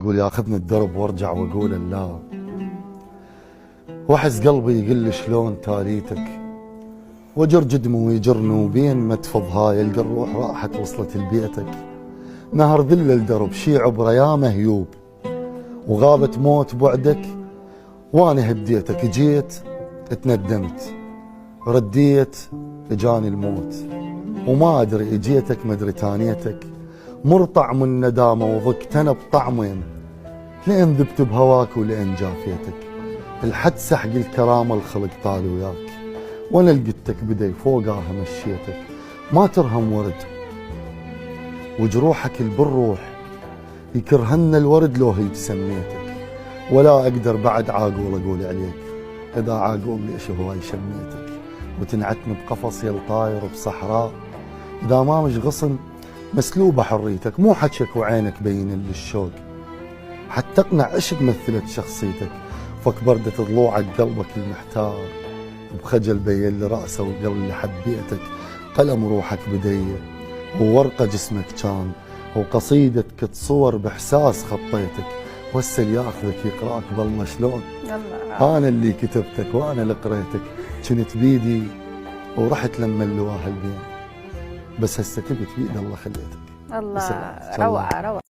يقول ياخذني الدرب وارجع واقول لا، واحس قلبي يقل شلون تاليتك، واجر جدمه ويجرني وبين ما تفض هاي القى الروح راحت وصلت لبيتك. نهر ذل الدرب شي عبره يا مهيوب، وغابت موت بعدك وانا هديتك. جيت اتندمت رديت اجاني الموت، وما ادري اجيتك ما ادري تانيتك. مر طعم الندامه وضقت انا بطعمين، لين ذبت بهواك ولين جافيتك. الحد سحق الكرامه الخلق طال وياك، وانا لقيتك بدي فوقها مشيتك. ما ترهم ورد وجروحك بالروح، يكرهن الورد لو هي سميتك. ولا اقدر بعد عاقول اقول عليك، اذا عاقول ليش هواي شميتك. وتنعتني بقفص يا الطاير بصحراء، اذا ما مش غصن مسلوبه حريتك. مو حجك وعينك بين للشوق، حتى اقنع عشق مثلت شخصيتك. فك بردة ضلوعك قلبك المحتار، بخجل بين لرأسه وقال اللي حبيتك. قلم روحك بديه وورقة جسمك كان، وقصيدتك تصور بإحساس خطيتك. وهسه اللي ياخذك يقراك بالله شلون. أنا اللي كتبتك وأنا اللي قريتك، كنت بيدي ورحت لما اللواها البين، بس هسه تبت بيد الله خليتك. الله روعة روعة.